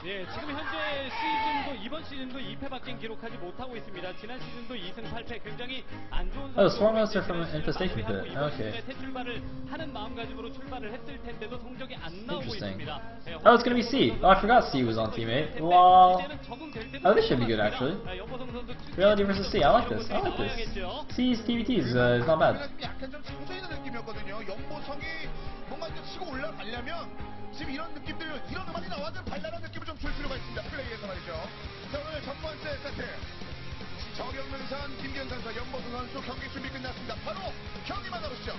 예, 지금 현재 시즌도 이번 시즌도 2패밖에 기록하지 못하고 있습니다. 지난 시즌도 2승 8패 굉장히 안 좋은 Oh, 선수. Swarm Monster from Infestation Pit. Okay. 출발을 하는 마음가짐으로 출발을 했을 텐데도 성적이 안 나오고 Interesting. 있습니다. Oh, it's gonna be C. Oh, I forgot C was on teammate. Lol. Oh, this should be good actually. Reality versus C. I like this. I like this. C's TVTs is not bad. 약간 좀 젖어 있는 느낌이었거든요. 연보성이 뭔가 좀 치고 올라가려면 지금 이런 느낌들, 이런 음악이 나와도 발랄한 느낌을 좀 줄 필요가 있습니다. 플레이에서 말이죠. 자, 오늘 첫 번째 세트. 정영능선, 김기현 선수, 연보성 선수 경기 준비 끝났습니다. 바로 경기 만나보시죠.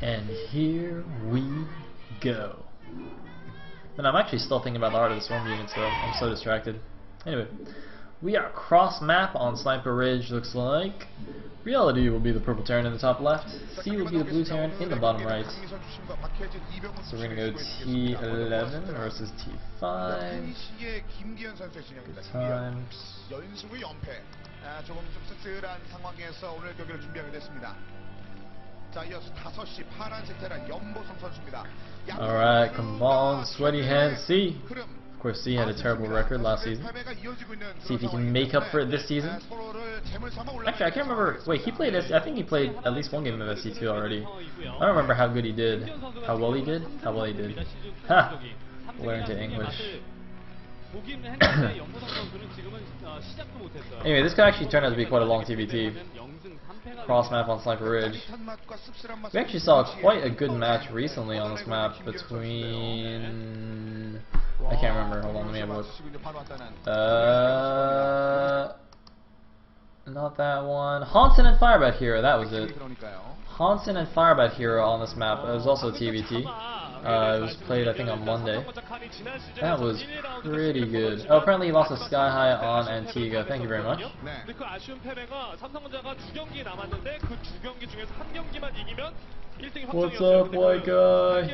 And here we go. And I'm actually still thinking about the art of the swarm unit, so I'm so distracted. Anyway, we are cross map on Sniper Ridge, looks like. Reality will be the purple Terran in the top left. C will be the blue Terran in the bottom right. So we're going to go T11 versus T5. Good times. 조금 좀 씁쓸한 상황에서 오늘 경기를 준비하게 됐습니다. 자, 이어서 5시 파란색 테란 연보성 선수입니다. Alright, come on, sweaty hand C. Of course, C had a terrible record last season. See if he can make up for it this season. Actually, I can't remember. Wait, he played I think he played at least one game of SC2 already. I don't remember how good he did. How well he did? How well he did. Ha! Learn to English. Anyway, this could actually turn out to be quite a long TVT. Cross map on Sniper Ridge. We actually saw quite a good match recently on this map between... I can't remember, hold on, let me have a look. Not that one. Hansen and Firebat Hero, that was it. Hansen and Firebat Hero on this map. It was also a TVT. It was played, I think, on Monday. That was pretty good. Oh, apparently he lost a Sky High on Antigua. Thank you very much. What's up, white guy?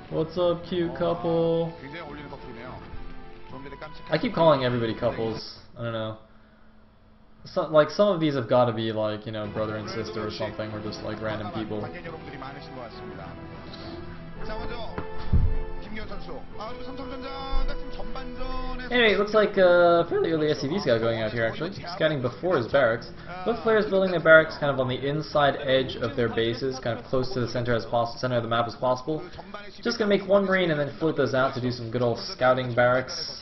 What's up, cute couple? I keep calling everybody couples. I don't know. So, like, some of these have got to be like, you know, brother and sister or something, or just like random people. Anyway, it looks like a fairly early SCV scout going out here actually, scouting before his barracks. Both players building their barracks kind of on the inside edge of their bases, kind of close to the center of the map as possible. Just gonna make one green and then float those out to do some good old scouting barracks.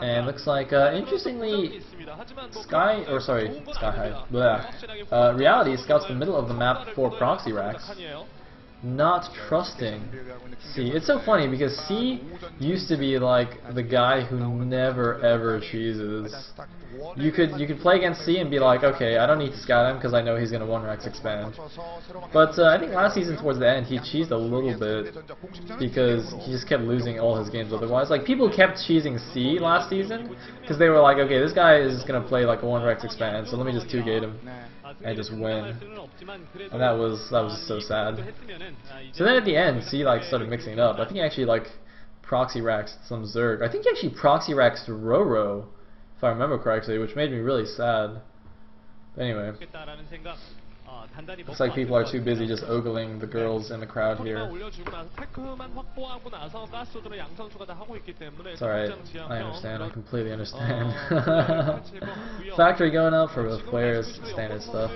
And looks like, interestingly, Sky High, Reality scouts the middle of the map for proxy racks. Not trusting C. It's so funny because C used to be like the guy who never ever cheeses. You could play against C and be like, okay, I don't need to scout him because I know he's gonna 1-Rex expand. But I think last season towards the end he cheesed a little bit because he just kept losing all his games otherwise. Like people kept cheesing C last season because they were like, okay, this guy is gonna play like a 1-Rex expand, so let me just 2-gate him and just win. And that was so sad. So then at the end, C like started mixing it up. I think he actually like proxy racks some Zerg. I think he actually proxy racks Roro, if I remember correctly, which made me really sad. But anyway, looks like people are too busy just ogling the girls in the crowd here. It's alright, I understand, I completely understand. Factory going up for both players, standard stuff.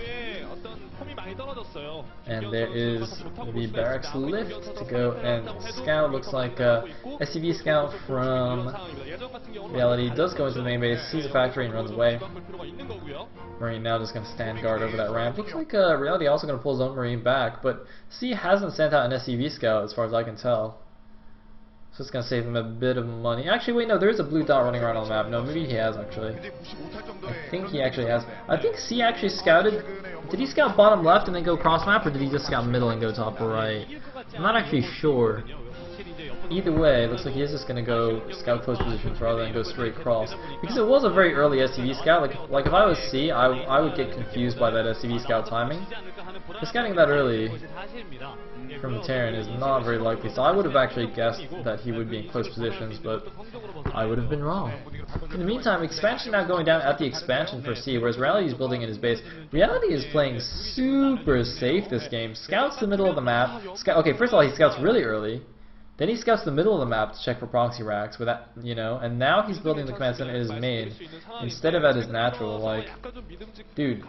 And there is the barracks lift to go and scout. Looks like SCV scout from Reality does go into the main base, sees the factory and runs away. Marine now just going to stand guard over that ramp. Looks like Reality also going to pull his own Marine back, but C hasn't sent out an SCV scout as far as I can tell. So it's gonna save him a bit of money. Actually, wait, no, there is a blue dot running around on the map. No, maybe he has actually. I think he actually has. I think C actually scouted. Did he scout bottom left and then go cross map, or did he just scout middle and go top right? I'm not actually sure. Either way, it looks like he is just gonna go scout close positions rather than go straight cross. Because it was a very early SCV scout. Like if I was C, I would get confused by that SCV scout timing. The scouting that early from Terran is not very likely, so I would have actually guessed that he would be in close positions, but I would have been wrong. In the meantime, expansion now going down at the expansion for C, whereas Reality is building in his base. Reality is playing super safe this game. Scouts the middle of the map. Okay, first of all, he scouts really early. Then he scouts the middle of the map to check for proxy racks, with that, you know, and now he's building the command center in his main instead of at his natural. Like, dude,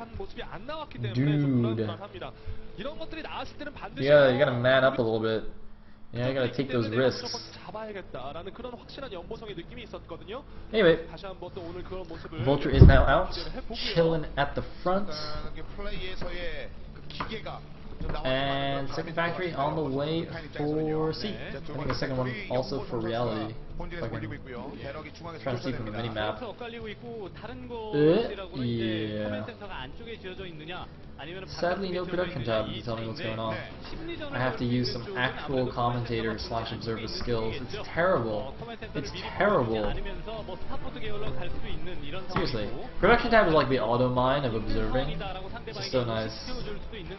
yeah, you gotta man up a little bit. Yeah, you gotta take those risks. Anyway, Vulture is now out, chilling at the front. And second factory on the way for C. I think the second one also for Reality. If I can try to see from the mini map. Yeah. Sadly, no production tab to tell me what's going on. I have to use some actual commentator / observer skills. It's terrible. It's terrible. Seriously. Production tab is like the auto mine of observing. It's just so nice.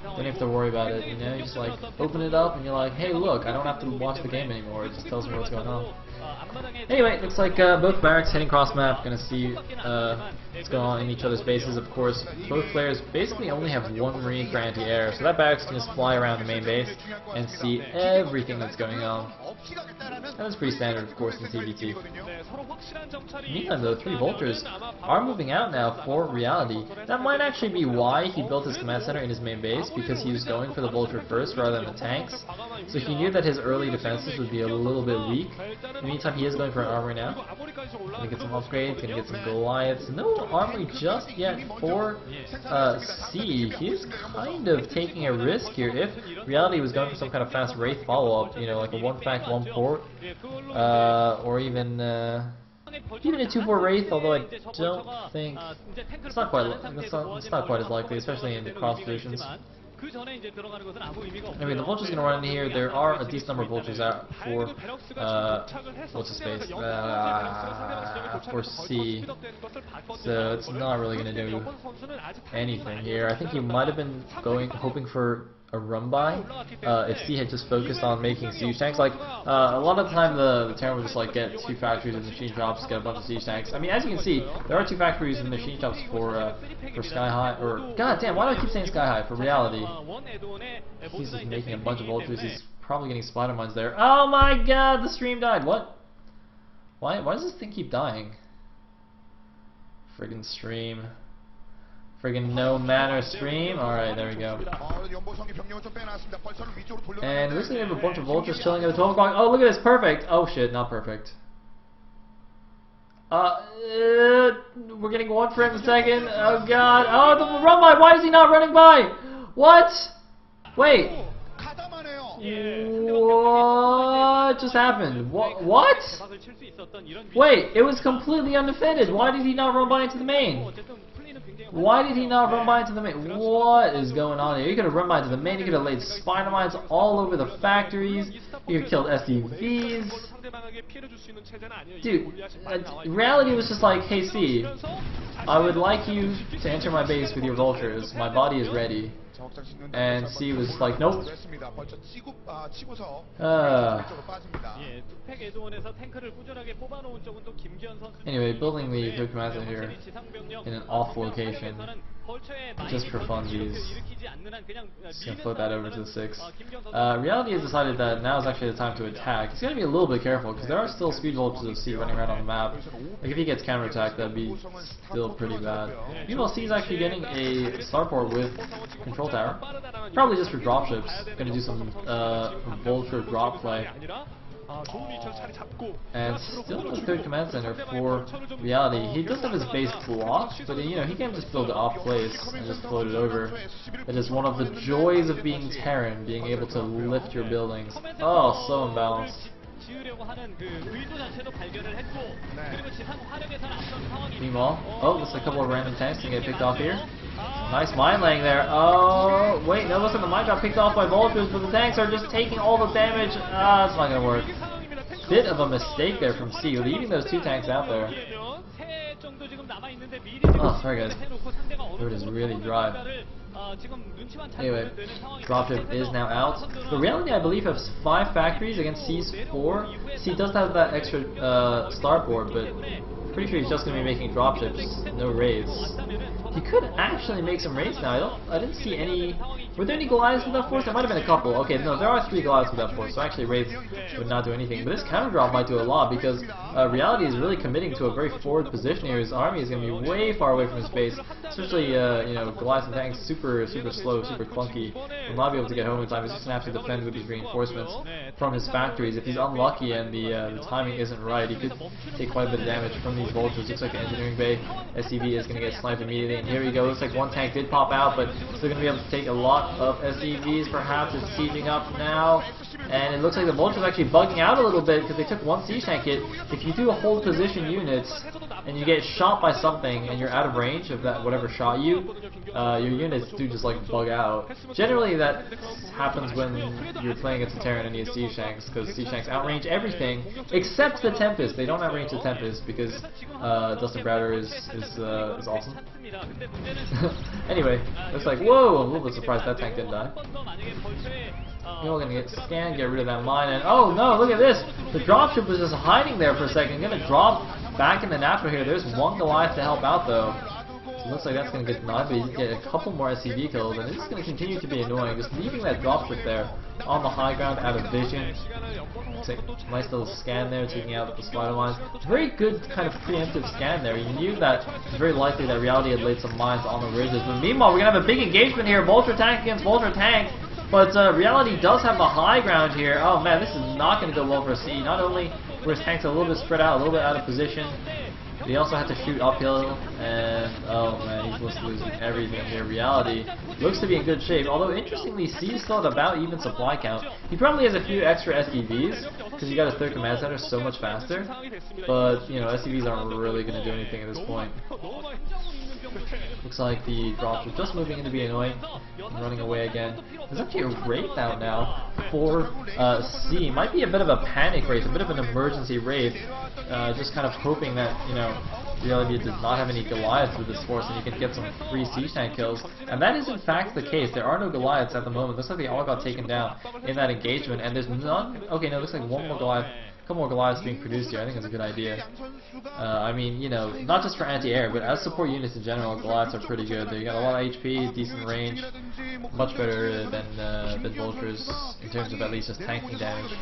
Don't have to worry about it, you know? You just like open it up and you're like, hey look, I don't have to watch the game anymore. It just tells me what's going on. Anyway, looks like both barracks hitting cross map. Gonna see what's going on in each other's bases. Of course, both players basically only have one Marine for anti-air, so that barracks can just fly around the main base and see everything that's going on. And that's pretty standard, of course, in TVT. Meanwhile, though, 3 Vultures are moving out now for Reality. That might actually be why he built his command center in his main base, because he was going for the Vulture first rather than the tanks. So he knew that his early defenses would be a little bit weak. In the meantime, he is going for an armory now. Gonna get some upgrades, gonna get some Goliaths. No armory just yet for C. He's kind of taking a risk here. If Reality was going for some kind of fast Wraith follow-up, you know, like a 1-fact, 1-port, or even a 2-4 Wraith, although I don't think it's not quite as likely, especially in the cross positions. Anyway, the Vulture's gonna run in here. There are a decent number of Vultures out for what's his face? For C. So it's not really gonna do anything here. I think he might have been hoping for a run by if C had just focused on making siege tanks. Like a lot of the time the Terran would just like get 2 factories and machine shops, get a bunch of siege tanks. I mean, as you can see, there are 2 factories and machine shops for Sky High, or god damn, why do I keep saying Sky High? For Reality. He's just making a bunch of Vultures. He's probably getting spider mines there. Oh my god, the stream died. What? Why does this thing keep dying? Friggin' stream. Friggin' no manner stream. Alright, there we go. And looks like we have a bunch of Vultures chilling at the 12 o'clock. Oh, look at this. Perfect. Oh shit, not perfect. We're getting 1 frame a second. Oh god. Oh, the run by. Why is he not running by? What? Wait. What just happened? What? Wait, it was completely undefended. Why did he not run by into the main? Why did he not run by into the main? What is going on here? He could have run by into the main. He could have laid spider mines all over the factories. He could have killed SDVs. Dude, Reality was just like, hey C, I would like you to enter my base with your Vultures. My body is ready. And C was like, nope. Anyway, building the good command center here in an off location, just for funsies. Just gonna float that over to the 6. Reality has decided that now is actually the time to attack. He's gonna be a little bit careful because there are still speed Vultures of C running around on the map. Like if he gets counterattacked, that'd be still pretty bad. Meanwhile, C is actually getting a starport with control tower, probably just for dropships. Gonna do some Vulture drop play. And still a good command center for Reality. He does have his base blocked, but you know, he can just build it off place and just float it over. It is one of the joys of being Terran, being able to lift your buildings. Oh, so imbalanced. 지으려고 하는 그 의도 자체도 발견을 했고 그리고 지상 화력에서는 앞선 상황이 Meanwhile, oh, looks like a couple of random tanks can get picked off here. Nice mine laying there. Oh, wait, no, looks like the mine got picked off by vultures, but the tanks are just taking all the damage. Ah, it's not gonna work. Bit of a mistake there from C, leaving those 2 tanks out there. Oh, sorry guys. Road is really dry. Anyway, dropship is now out. The reality, I believe, has 5 factories against C's 4. C does have that extra starboard, but pretty sure he's just going to be making dropships, no raids. He could actually make some raids now. I didn't see any. Were there any Goliaths with that force? There might have been a couple. Okay, no, there are 3 Goliaths with that force, so actually raids would not do anything. But this counter drop might do a lot because Reality is really committing to a very forward position here. His army is going to be way far away from his base, especially you know, Goliaths and tanks super slow, super clunky. Will not be able to get home in time. He's just going to have to defend with these reinforcements from his factories. If he's unlucky and the timing isn't right, he could take quite a bit of damage from these vultures. Looks like the engineering bay SCV is going to get sniped immediately. And here we go. Looks like 1 tank did pop out, but still going to be able to take a lot of SCVs. Perhaps it's sieging up now, and it looks like the vultures are actually bugging out a little bit because they took 1 siege tank hit. If you do hold position units and you get shot by something and you're out of range of that whatever shot you, your units do just like bug out. Generally that happens when you're playing against a Terran and needs siege tanks, because siege tanks outrange everything except the Tempest. They don't outrange the Tempest because Dustin Browder is awesome. Anyway, it's like, whoa, I'm a little bit surprised that tank didn't die. You're gonna get scanned, get rid of that mine, and oh no, look at this! The dropship was just hiding there for a second. Gonna drop back in the natural here. There's 1 Goliath to help out though. So it looks like that's gonna get denied, but you get a couple more SCV kills, and this is gonna continue to be annoying. Just leaving that dropship there on the high ground, out of vision. Nice little scan there, taking out the spider lines. Very good kind of preemptive scan there. You knew that it's very likely that Reality had laid some mines on the ridges. But meanwhile, we're going to have a big engagement here. Vulture tank against Vulture tank. But Reality does have the high ground here. Oh man, this is not going to go well for C. Not only were his tanks a little bit spread out, a little bit out of position, but he also had to shoot uphill, and oh man, he's just losing everything here. Reality looks to be in good shape, although interestingly, C is still at about even supply count. He probably has a few extra SDVs, because he got his 3rd command center so much faster, but you know, SDVs aren't really going to do anything at this point. Looks like the drops are just moving in to be annoying and running away again. There's actually a raid out now for C. Might be a bit of a panic raid, a bit of an emergency raid. Just kind of hoping that, you know, Reality does not have any Goliaths with this force and you can get some free siege tank kills. And that is in fact the case. There are no Goliaths at the moment. Looks like they all got taken down in that engagement, and there's none. Okay, no, looks like 1 more Goliath. Couple more Goliaths being produced here. I think it's a good idea. I mean, you know, not just for anti-air, but as support units in general, Goliaths are pretty good. They got a lot of HP, decent range, much better than Vultures in terms of at least just tanking damage.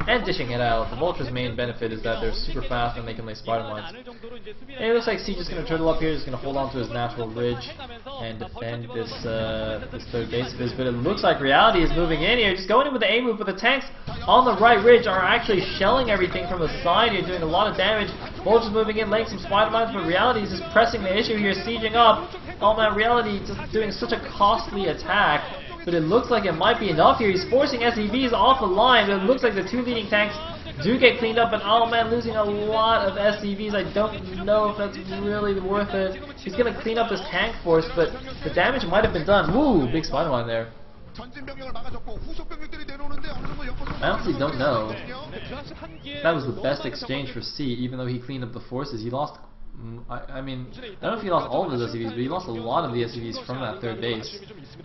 And dishing it out. The Vulture's main benefit is that they're super fast and they can lay spider mines. And it looks like Siege is going to turtle up here, just going to hold on to his natural ridge and defend this 3rd base of his. But it looks like Reality is moving in here, just going in with the A move, but the tanks on the right ridge are actually shelling everything from the side here, doing a lot of damage. Vulture's moving in, laying some spider mines, but Reality is just pressing the issue here, sieging up. Oh man, Reality just doing such a costly attack, but it looks like it might be enough here. He's forcing SCVs off the line, but it looks like the 2 leading tanks do get cleaned up, and oh man, losing a lot of SCVs. I don't know if that's really worth it. He's going to clean up this tank force, but the damage might have been done. Woo, big spider line there. I honestly don't know. That was the best exchange for C, even though he cleaned up the forces. He lost, I mean, I don't know if he lost all of his SCVs, but he lost a lot of the SCVs from that 3rd base.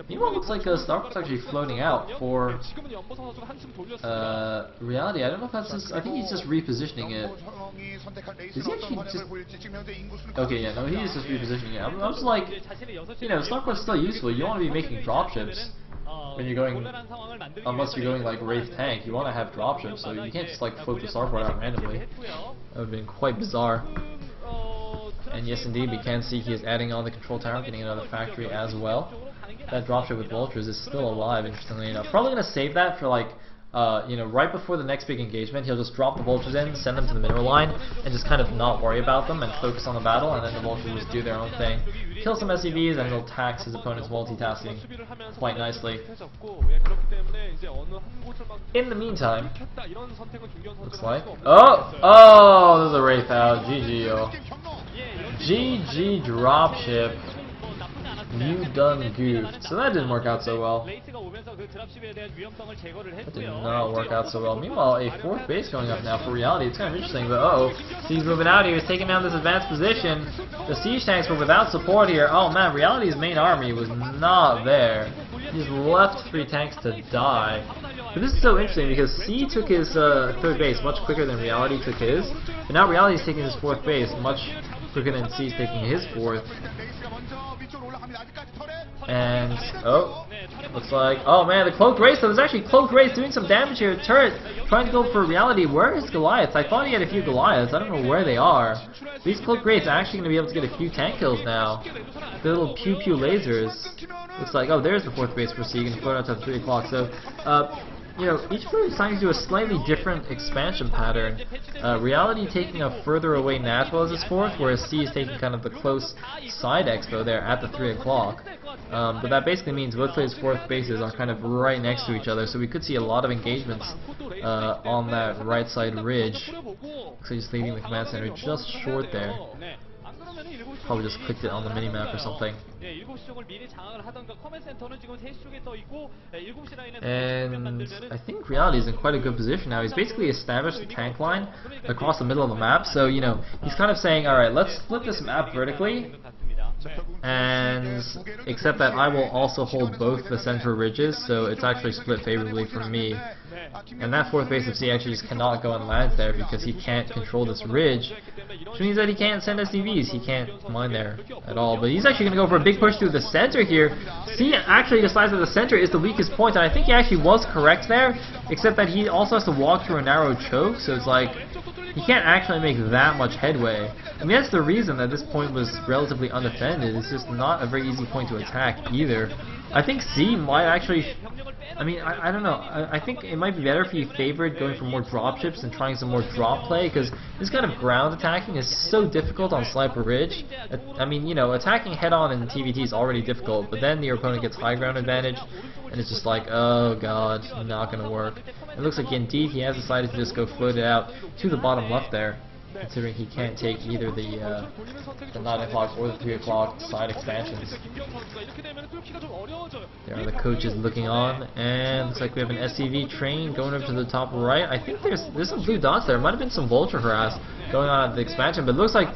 Meanwhile, looks like Stark's actually floating out for Reality. I don't know if that's just, I think he's just repositioning it. Is he actually just... Okay, yeah, no, he is just repositioning it. I was like, you know, Stark's still useful. You want to be making dropships when you're going, unless you're going like Wraith tank, you want to have dropships, so you can't just like float the starport out randomly. That would have been quite bizarre. And yes indeed, we can see he is adding on the control tower, getting another factory as well. That dropship with Vultures is still alive, interestingly enough. Probably going to save that for like you know, right before the next big engagement, he'll just drop the vultures in, send them to the mineral line, and just kind of not worry about them and focus on the battle, and then the vultures will just do their own thing. Kill some SCVs, and it'll tax his opponent's multitasking quite nicely. In the meantime, looks like... Oh, there's a Wraith out. GG, yo. GG dropship. You done goofed. So that didn't work out so well. That did not work out so well. Meanwhile, a 4th base going up now for Reality. It's kind of interesting, but C's moving out here. He's taking down this advanced position. The siege tanks were without support here. Oh man, Reality's main army was not there. He just left 3 tanks to die. But this is so interesting because C took his 3rd base much quicker than Reality took his. But now Reality's taking his 4th base much quicker than C's taking his 4th. And, looks like, oh man, the Cloaked Wraith, so there's actually Cloaked Wraith doing some damage here. Turret trying to go for Reality. Where is Goliaths? I thought he had a few Goliaths. I don't know where they are. These Cloaked Wraiths are actually going to be able to get a few tank kills now. The little pew-pew lasers. Looks like, there's the 4th base for C. You can float out to 3 o'clock. So, you know, each player is trying to do a slightly different expansion pattern. Reality taking a further away natural as his 4th, whereas C is taking kind of the close side expo there at the 3 o'clock. But that basically means both players' 4th bases are kind of right next to each other, so we could see a lot of engagements on that right side ridge. Looks like just leaving the command center just short there. Probably just clicked it on the minimap or something. And I think Reality is in quite a good position now. He's basically established the tank line across the middle of the map, so you know, he's kind of saying, alright, let's split this map vertically, and except that I will also hold both the center ridges, so it's actually split favorably for me. And that 4th base of C actually just cannot go and land there because he can't control this ridge, which means that he can't send SCVs. He can't mine there at all. But he's actually going to go for a big push through the center here. C actually decides that the center is the weakest point, and I think he actually was correct there, except that he also has to walk through a narrow choke, so it's like he can't actually make that much headway. I mean, that's the reason that this point was relatively undefended. It's just not a very easy point to attack either. I think C might actually... I mean, I don't know. I think it might be better if he favored going for more dropships and trying some more drop play, because this kind of ground attacking is so difficult on Sniper Ridge. I mean, you know, attacking head-on in TVT is already difficult, but then your opponent gets high ground advantage, and it's just like, oh god, not gonna work. It looks like indeed he has decided to just go float it out to the bottom left there, considering he can't take either the 9 o'clock or the 3 o'clock side expansions. There are the coaches looking on, and looks like we have an SCV train going over to the top right. I think there's some blue dots there. Might have been some vulture harass going on at the expansion, but it looks like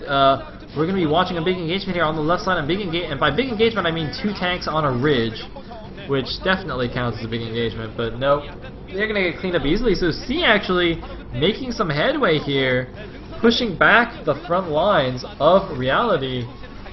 we're going to be watching a big engagement here on the left side. And by big engagement, I mean 2 tanks on a ridge, which definitely counts as a big engagement, but nope. They're going to get cleaned up easily, so C actually making some headway here, pushing back the front lines of Reality.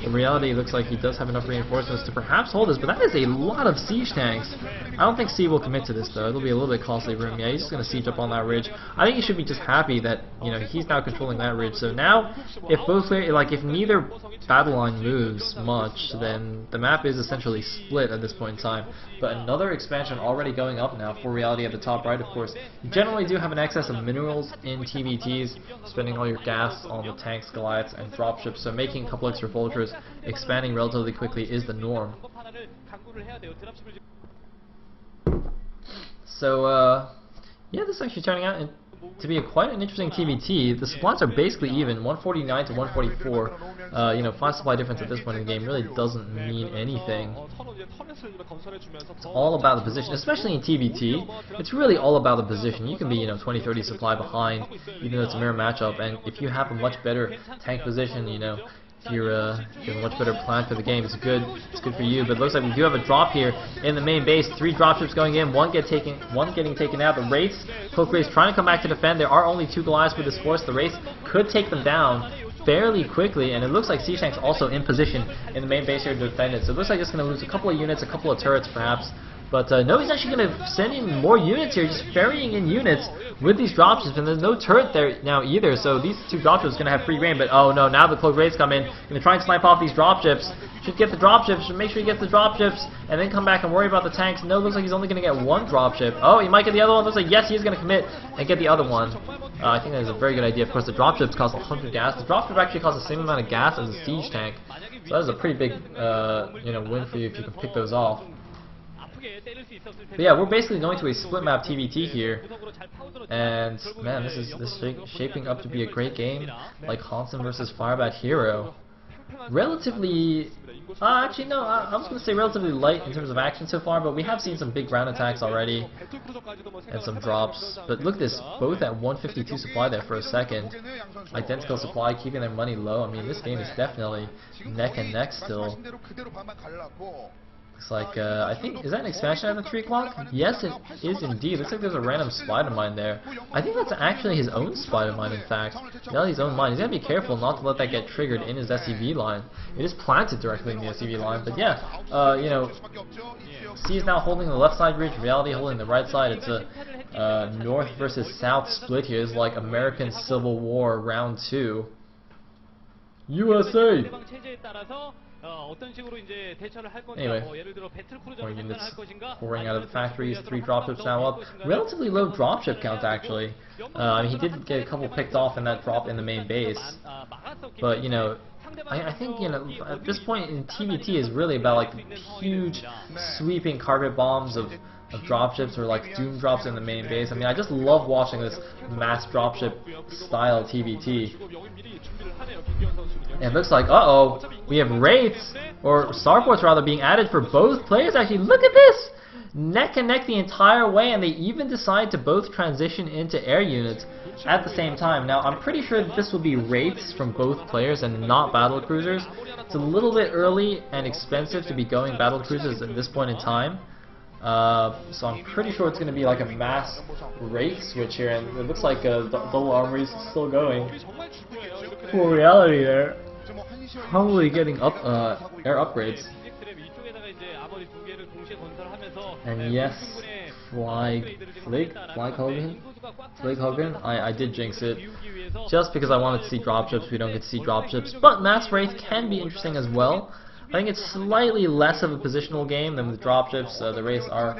In reality, it looks like he does have enough reinforcements to perhaps hold this, but that is a lot of siege tanks. I don't think C will commit to this though. It'll be a little bit costly for him. Yeah, he's just going to siege up on that ridge. I think he should be just happy that, you know, he's now controlling that ridge. So now, if both players, like if neither battle line moves much, then the map is essentially split at this point in time. But another expansion already going up now for Reality at the top right, of course. You generally do have an excess of minerals in TVTs, spending all your gas on the tanks, Goliaths, and dropships, so making a couple extra vultures expanding relatively quickly is the norm. So, yeah, this is actually turning out to be quite an interesting TVT. The supplies are basically even, 149 to 144. You know, 5 supply difference at this point in the game really doesn't mean anything. It's all about the position, especially in TVT. It's really all about the position. You can be, you know, 20, 30 supply behind, even though it's a mirror matchup, and if you have a much better tank position, you know, if you're a much better plan for the game, it's good for you. But it looks like we do have a drop here in the main base. 3 dropships going in, one getting taken out. The Wraiths, Cloak Wraiths trying to come back to defend. There are only 2 Goliaths with this force. The Wraiths could take them down fairly quickly, and it looks like Siege Tank's also in position in the main base here to defend it. So it looks like it's going to lose a couple of units, a couple of turrets perhaps, But no, he's actually going to send in more units here, just ferrying in units with these dropships, and there's no turret there now either, so these two dropships are going to have free reign, but oh no, now the cloak raids come in, and they're trying to snipe off these dropships. Should get the dropships, should make sure he gets the dropships, and then come back and worry about the tanks. No, looks like he's only going to get one dropship. Oh, he might get the other one. Looks like yes, he is going to commit and get the other one. I think that is a very good idea. Of course, the dropships cost 100 gas. The dropship actually costs the same amount of gas as a siege tank, so that is a pretty big win for you if you can pick those off. But yeah, we're basically going to a split map TVT here, and man, this is shaping up to be a great game, like Hansen versus Firebat Hero. Relatively, actually no, I was going to say relatively light in terms of action so far, but we have seen some big ground attacks already, and some drops. But look at this, both at 152 supply there for a second. Identical supply, keeping their money low. I mean, this game is definitely neck and neck still. Looks like, I think, is that an expansion at the 3 o'clock? Yes, it is indeed. Looks like there's a random spider mine there. I think that's actually his own spider mine, in fact. Now his own mine. He's got to be careful not to let that get triggered in his SCV line. It is planted directly in the SCV line, but yeah, C is now holding the left side ridge, Reality holding the right side. It's a north versus south split here. It's like American Civil War round 2. USA! Anyway, more units pouring out of the factories, 3 dropships now up. Relatively low dropship count actually. He did get a couple picked off in that drop in the main base, but I think at this point in TVT is really about like the huge sweeping carpet bombs of dropships or like doom drops in the main base. I mean, I just love watching this mass dropship style TVT. And it looks like, uh-oh, we have wraiths, or starports rather, being added for both players. Actually, look at this! Neck and neck the entire way, and they even decide to both transition into air units at the same time. Now, I'm pretty sure that this will be wraiths from both players and not battle cruisers. It's a little bit early and expensive to be going battle cruisers at this point in time. So I'm pretty sure it's going to be like a mass wraith switch here, and it looks like the double armory is still going for Reality there. Probably getting up air upgrades. And yes, Flaghogan? I did jinx it. Just because I wanted to see dropships, we don't get to see dropships. But Mass Wraith can be interesting as well. I think it's slightly less of a positional game than with dropships. The Wraiths are,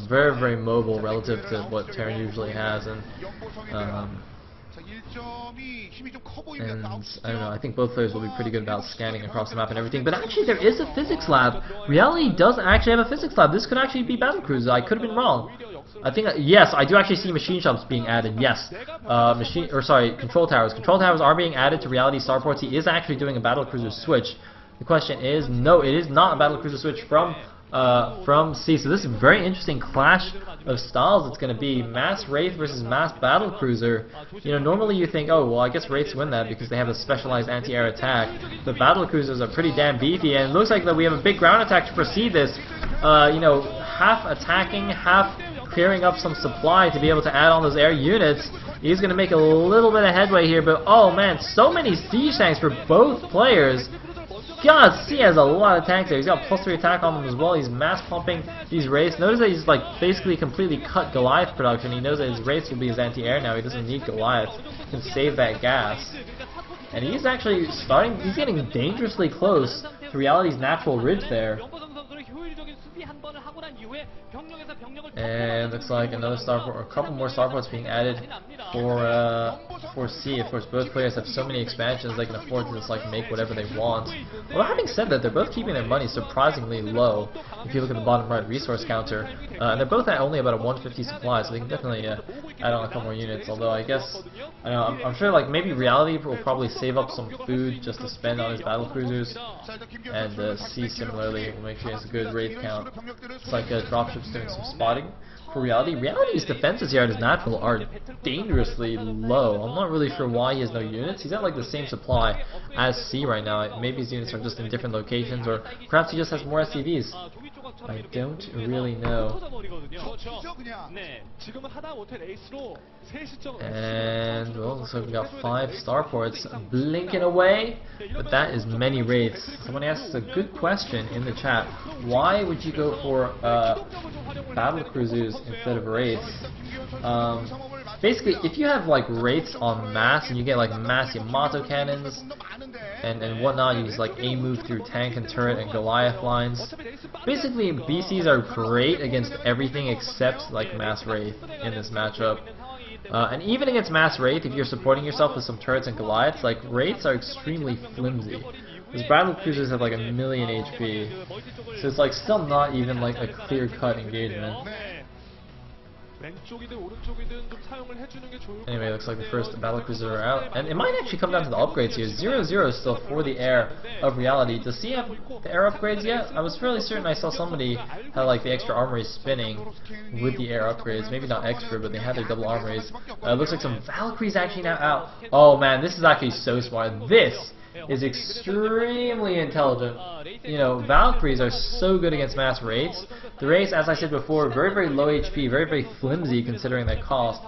very, very mobile relative to what Terran usually has, and I don't know, I think both players will be pretty good about scanning across the map and everything. But actually there is a physics lab. Reality does actually have a physics lab. This could actually be battlecruisers. I could have been wrong. I think, yes, I do actually see machine shops being added, yes. Control towers. Control towers are being added to Reality starports. He is actually doing a battlecruiser switch. The question is, no, it is not a battlecruiser switch from C. So this is a very interesting clash of styles. It's going to be Mass Wraith versus Mass Battlecruiser. Normally you think, oh, well, I guess Wraiths win that because they have a specialized anti-air attack. The Battlecruisers are pretty damn beefy, and it looks like that we have a big ground attack to precede this. Half attacking, half clearing up some supply to be able to add on those air units. He's going to make a little bit of headway here, but oh man, so many siege tanks for both players. God, C has a lot of tanks there. He's got +3 attack on them as well. He's mass pumping these wraiths. Notice that he's like basically completely cut Goliath production. He knows that his wraiths will be his anti-air now. He doesn't need Goliath. He can save that gas. And he's actually he's getting dangerously close to Reality's natural ridge there. And looks like another starport, or a couple more starports being added for C. Of course, both players have so many expansions they can afford to just like make whatever they want. Well, having said that, they're both keeping their money surprisingly low. If you look at the bottom right resource counter, and they're both at only about a 150 supply, so they can definitely add on a couple more units. Although I guess I'm sure like maybe Reality will probably save up some food just to spend on his battle cruisers, and C similarly will make sure he has a good wraith count. It's like dropships doing some spotting for Reality. Reality's defenses here at his natural are dangerously low. I'm not really sure why he has no units. He's at like the same supply as C right now. Maybe his units are just in different locations, or perhaps he just has more SCVs. I don't really know. And well, looks like we got 5 starports blinking away, but that is many wraiths. Someone asked a good question in the chat. Why would you go for battle cruisers instead of wraiths? Basically, if you have like wraiths on mass and you get like mass Yamato cannons and whatnot, you just like aim move through tank and turret and Goliath lines. Basically, BCs are great against everything except like mass wraith in this matchup. And even against mass wraith, if you're supporting yourself with some turrets and Goliaths, like wraiths are extremely flimsy. Because battle cruisers have like 1,000,000 HP, so it's like still not even like a clear-cut engagement. Anyway, looks like the first battle cruisers are out, and it might actually come down to the upgrades here. 0-0 is still for the Air of Reality. Does he have the Air upgrades yet? I was fairly certain I saw somebody had like the extra armories spinning with the Air upgrades. Maybe not extra, but they had their double armories. Looks like some Valkyries actually now out. Oh man, this is actually so smart. This is extremely intelligent. You know, Valkyries are so good against mass wraiths. The wraiths, as I said before, very, very low HP, very, very flimsy considering their cost.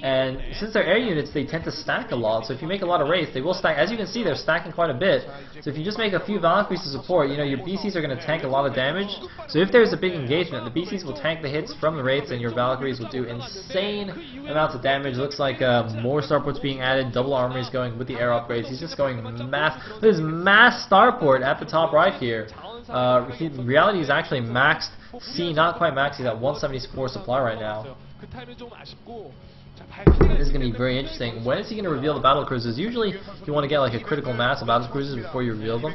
And since they're air units, they tend to stack a lot. So if you make a lot of wraiths, they will stack. As you can see, they're stacking quite a bit. So if you just make a few Valkyries to support, you know, your BCs are going to tank a lot of damage. So if there's a big engagement, the BCs will tank the hits from the wraiths, and your Valkyries will do insane amounts of damage. Looks like more starports being added, double armories going with the air upgrades. He's just going mass. There's mass starport at the top right here. Reality is actually maxed. C, not quite maxed. He's at 174 supply right now. This is going to be very interesting. When is he going to reveal the battle cruisers? Usually you want to get like a critical mass of battle cruisers before you reveal them.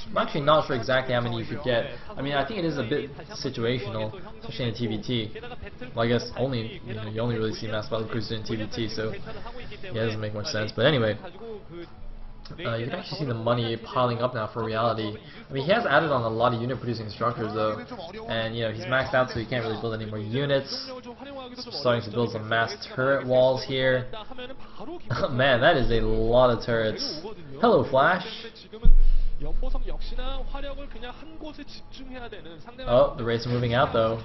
I'm actually not sure exactly how many you could get. I mean, I think it is a bit situational, especially in TVT. Well, I guess only you only really see mass battle cruisers in TVT, so yeah, it doesn't make much sense. But anyway, you can actually see the money piling up now for Reality. I mean, he has added on a lot of unit producing structures though, and you know, he's maxed out, so he can't really build any more units. Starting to build some mass turret walls here. Man, that is a lot of turrets. Hello, Flash. Oh, the wraiths are moving out though.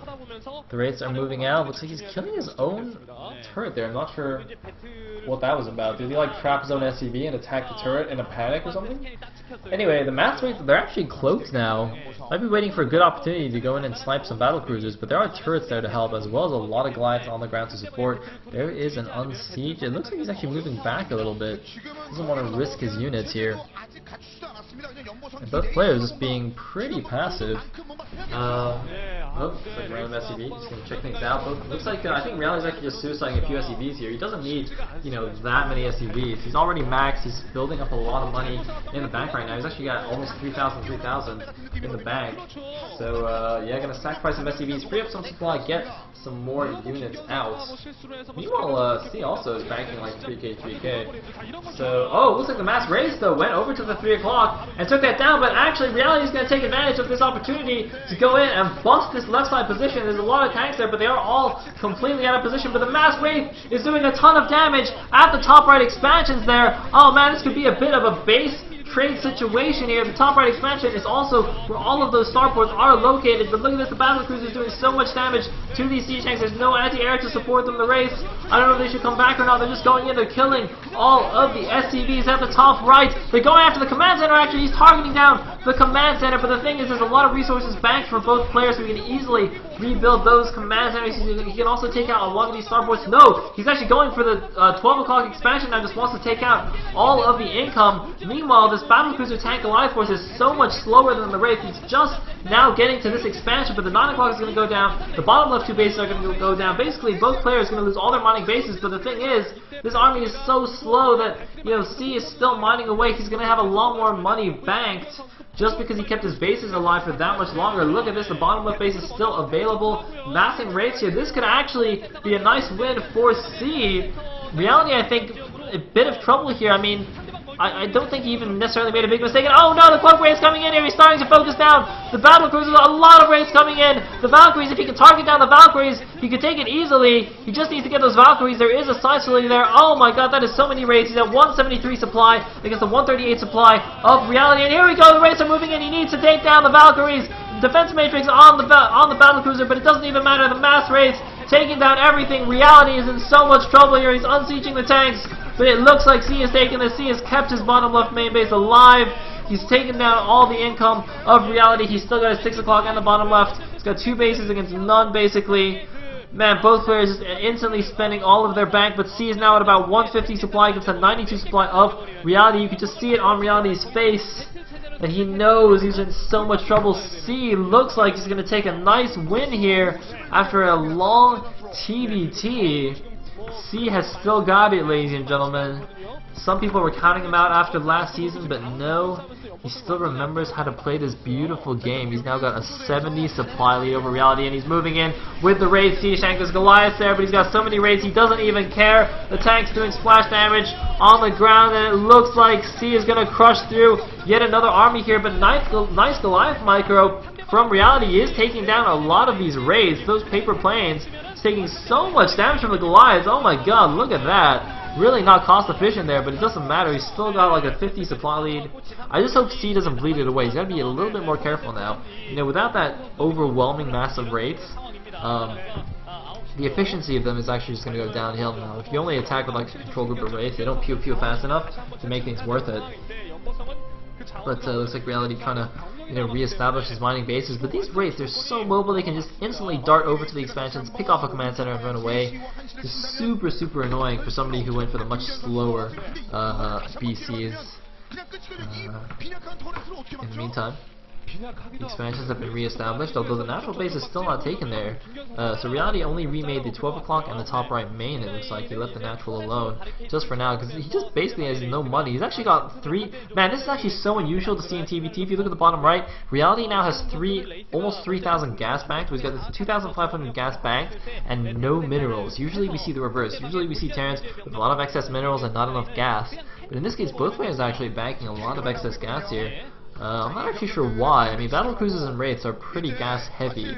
The wraiths are moving out. Looks like he's killing his own turret there. I'm not sure what that was about. Did he like trap his own SCV and attack the turret in a panic or something? Anyway, the mass wraiths, they're actually cloaked now. Might be waiting for a good opportunity to go in and snipe some battle cruisers, but there are turrets there to help, as well as a lot of Goliaths on the ground to support. There is an unsiege. It looks like he's actually moving back a little bit. Doesn't want to risk his units here. And both players just being pretty passive. Looks like random SCV. Just gonna check things out. Looks like I think Reality's actually just suiciding a few SCVs here. He doesn't need, you know, that many SCVs. He's already maxed. He's building up a lot of money in the bank right now. He's actually got almost 3,000 in the bank. So yeah, gonna sacrifice some SCVs, free up some supply, get some more units out. Meanwhile, C also is banking like 3k. So, oh, looks like the mass race though went over to the 3 o'clock and took that down, but actually Reality is going to take advantage of this opportunity to go in and bust this left side position. There's a lot of tanks there, but they are all completely out of position. But the mass wraith is doing a ton of damage at the top right expansions there. Oh man, this could be a bit of a base trade situation here. The top right expansion is also where all of those starports are located, but look at this, the battle cruiser is doing so much damage to these siege tanks. There's no anti-air to support them. The race, I don't know if they should come back or not. They're just going in, they're killing all of the SCVs at the top right. They're going after the command center. Actually, he's targeting down the command center, but the thing is, there's a lot of resources banked for both players, so we can easily rebuild those command centers. He can also take out a lot of these starports. No, he's actually going for the 12 o'clock expansion now, just wants to take out all of the income. Meanwhile, this battle cruiser tank Goliath force is so much slower than the Wraith. He's just now getting to this expansion, but the 9 o'clock is going to go down. The bottom left 2 bases are going to go down. Basically, both players are going to lose all their mining bases, but the thing is, this army is so slow that, you know, C is still mining away. He's going to have a lot more money banked just because he kept his bases alive for that much longer. Look at this, the bottom left base is still available. Massing Wraiths here. This could actually be a nice win for C. Reality, I think, a bit of trouble here. I mean, I don't think he even necessarily made a big mistake. And oh no, the Cloak Wraith's coming in here. He's starting to focus down the battle cruisers. A lot of Wraiths coming in. The Valkyries, if he can target down the Valkyries, he could take it easily. He just needs to get those Valkyries. There is a side facility there. Oh my god, that is so many Wraiths. He's at 173 supply against the 138 supply of Reality. And here we go, the Wraiths are moving in. He needs to take down the Valkyries. defense matrix on the battlecruiser, but it doesn't even matter. The mass raids taking down everything. Reality is in so much trouble here. He's unsieging the tanks, but it looks like C is taking this. C has kept his bottom left main base alive. He's taken down all the income of Reality. He's still got his 6 o'clock on the bottom left. He's got 2 bases against none, basically. Man, both players just instantly spending all of their bank, but C is now at about 150 supply against a 92 supply of Reality. You can just see it on Reality's face that he knows he's in so much trouble. C looks like he's going to take a nice win here after a long TBT. C has still got it, ladies and gentlemen. Some people were counting him out after last season, but no, he still remembers how to play this beautiful game. He's now got a 70 supply lead over Reality, and he's moving in with the raids. C Shank Goliath there, but he's got so many raids he doesn't even care. The tank's doing splash damage on the ground, and it looks like C is going to crush through yet another army here, but nice Goliath micro from Reality. He is taking down a lot of these raids. Those paper planes taking so much damage from the Goliaths. Oh my god, look at that. Really not cost efficient there, but it doesn't matter. He's still got like a 50 supply lead. I just hope C doesn't bleed it away. He's got to be a little bit more careful now. You know, without that overwhelming massive rates, the efficiency of them is actually just going to go downhill now. If you only attack with like a control group of raids, they don't pew fast enough to make things worth it. But looks like Reality trying to, you know, reestablish his mining bases. But these raids, they're so mobile, they can just instantly dart over to the expansions, pick off a command center, and run away. Just super annoying for somebody who went for the much slower BCs. In the meantime, the expansions have been re-established, although the natural base is still not taken there. So Reality only remade the 12 o'clock and the top right main, it looks like. He left the natural alone, just for now, because he just basically has no money. He's actually got 3... Man, this is actually so unusual to see in TVT. If you look at the bottom right, Reality now has almost 3,000 gas banked. He's got this 2,500 gas banked and no minerals. Usually we see the reverse. Usually we see Terrans with a lot of excess minerals and not enough gas. But in this case, both players are actually banking a lot of excess gas here. I'm not actually sure why. I mean, battle cruisers and wraiths are pretty gas heavy,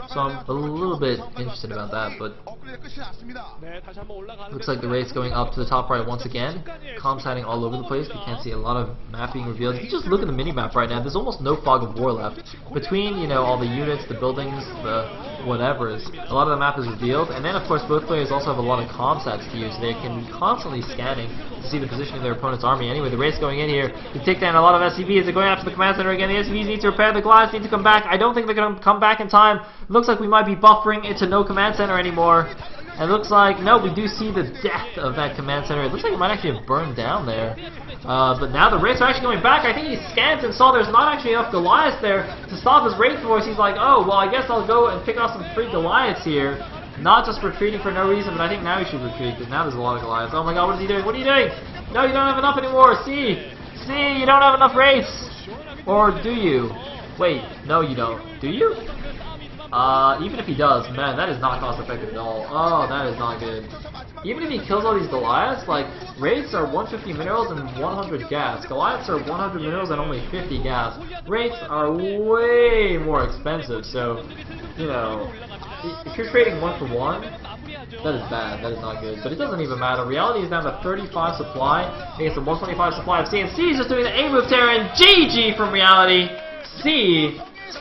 so I'm a little bit interested about that. But looks like the wraith's going up to the top right once again. Comms hiding all over the place. We can't see a lot of map being revealed. If you just look at the mini-map right now, there's almost no fog of war left. Between, you know, all the units, the buildings, the whatevers, a lot of the map is revealed. And then, of course, both players also have a lot of comm-sats to use. They can be constantly scanning to see the position of their opponent's army. Anyway, the wraith's going in here to take down a lot of SCVs. They're going after the command center again. The SCVs need to repair. The Goliaths need to come back. I don't think they're going to come back in time. Looks like we might be buffering into no command center anymore. And looks like, no, we do see the death of that command center. It looks like it might actually have burned down there. But now the wraiths are actually going back. I think he scans and saw there's not actually enough Goliaths there to stop his wraith force. He's like, oh, well, I guess I'll go and pick off some free Goliaths here. Not just retreating for no reason, but I think now he should retreat, because now there's a lot of Goliaths. Oh my god, what is he doing? What are you doing? No, you don't have enough anymore. See, you don't have enough wraiths. Or do you? Wait, no you don't. Do you? Even if he does, man, that is not cost effective at all. Oh, that is not good. Even if he kills all these Goliaths, like, wraiths are 150 minerals and 100 gas. Goliaths are 100 minerals and only 50 gas. Wraiths are way more expensive, so, you know, if you're trading 1 for 1, that is bad. That is not good. But it doesn't even matter. Reality is down to 35 supply against the 125 supply of C. And C is just doing the A move there, and GG from Reality. C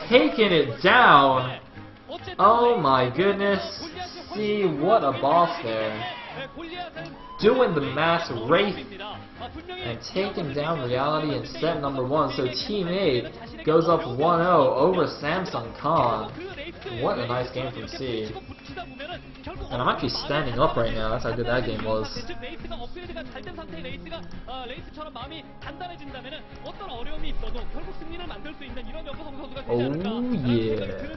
taking it down. Oh my goodness. C, what a boss there. Doing the mass wraith and taking down Reality in set number 1. So Team 8 goes up 1-0 over Samsung Khan. What a nice game from C. And I'm actually standing up right now. That's how good that game was. Oh yeah.